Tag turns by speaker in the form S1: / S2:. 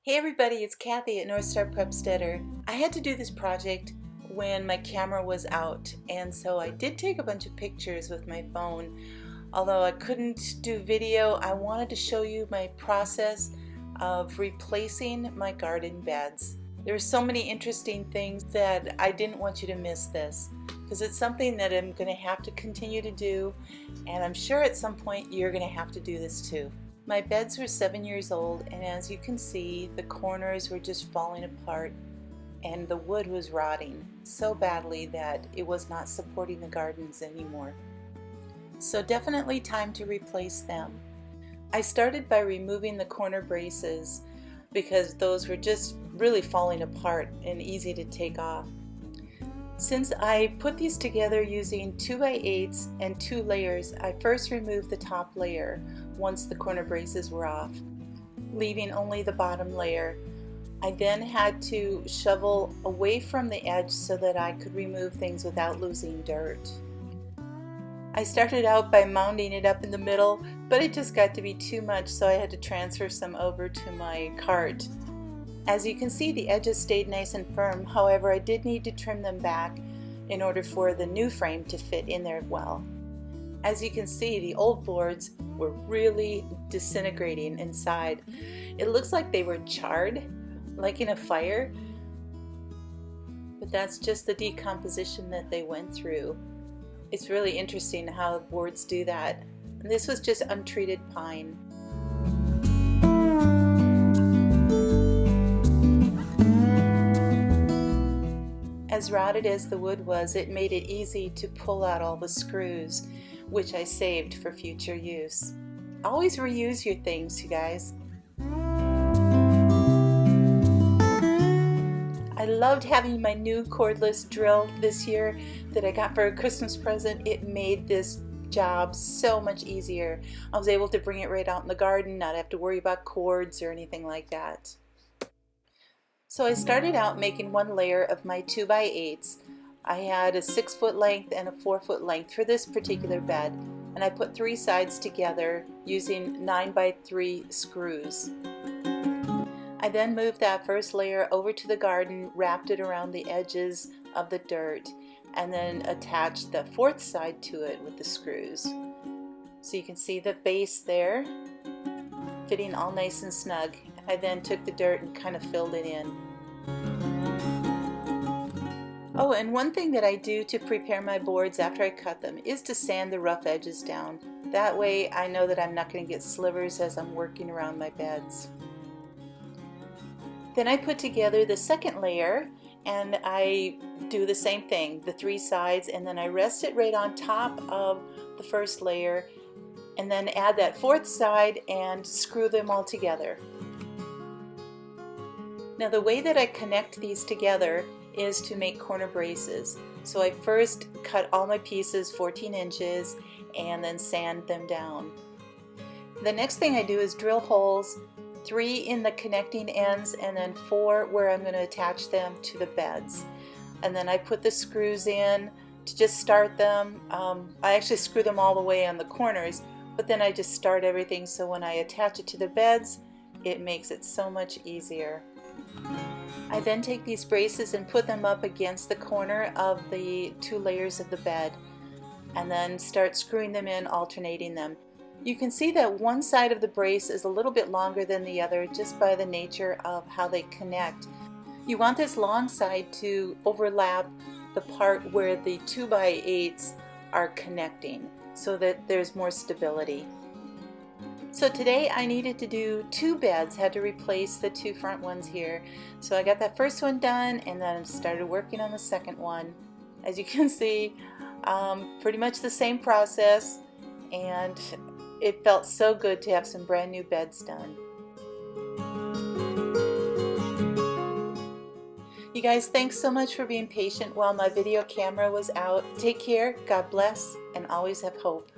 S1: Hey everybody, it's Kathy at Northstar Prepsteader. I had to do this project when my camera was out, and so I did take a bunch of pictures with my phone. Although I couldn't do video, I wanted to show you my process of replacing my garden beds. There are so many interesting things that I didn't want you to miss this, because it's something that I'm going to have to continue to do, and I'm sure at some point you're going to have to do this too. My beds were 7 years old, and as you can see, the corners were just falling apart and the wood was rotting so badly that it was not supporting the gardens anymore. So definitely time to replace them. I started by removing the corner braces because those were just really falling apart and easy to take off. Since I put these together using 2x8s and 2 layers, I first removed the top layer once the corner braces were off, leaving only the bottom layer. I then had to shovel away from the edge so that I could remove things without losing dirt. I started out by mounding it up in the middle, but it just got to be too much, so I had to transfer some over to my cart. As you can see, the edges stayed nice and firm. However, I did need to trim them back in order for the new frame to fit in there well. As you can see, the old boards were really disintegrating inside. It looks like they were charred, like in a fire, but that's just the decomposition that they went through. It's really interesting how boards do that. And this was just untreated pine. As rotted as the wood was, it made it easy to pull out all the screws, which I saved for future use. Always reuse your things, you guys. I loved having my new cordless drill this year that I got for a Christmas present. It made this job so much easier. I was able to bring it right out in the garden, not have to worry about cords or anything like that. So I started out making one layer of my 2x8s. I had a 6-foot length and a 4-foot length for this particular bed, and I put 3 sides together using 9x3 screws. I then moved that first layer over to the garden, wrapped it around the edges of the dirt, and then attached the 4th side to it with the screws. So you can see the base there, fitting all nice and snug. I then took the dirt and kind of filled it in. Oh, and one thing that I do to prepare my boards after I cut them is to sand the rough edges down. That way I know that I'm not going to get slivers as I'm working around my beds. Then I put together the second layer, and I do the same thing, the 3 sides, and then I rest it right on top of the first layer, and then add that 4th side and screw them all together. Now the way that I connect these together is to make corner braces. So I first cut all my pieces 14 inches and then sand them down. The next thing I do is drill holes, 3 in the connecting ends and then 4 where I'm going to attach them to the beds. And then I put the screws in to just start them. I actually screw them all the way on the corners, but then I just start everything so when I attach it to the beds, it makes it so much easier. I then take these braces and put them up against the corner of the 2 layers of the bed and then start screwing them in, alternating them. You can see that one side of the brace is a little bit longer than the other just by the nature of how they connect. You want this long side to overlap the part where the 2x8s are connecting so that there's more stability. So today I needed to do 2 beds, had to replace the 2 front ones here. So I got that first one done and then started working on the second one. As you can see, pretty much the same process, and it felt so good to have some brand new beds done. You guys, thanks so much for being patient while my video camera was out. Take care, God bless, and always have hope.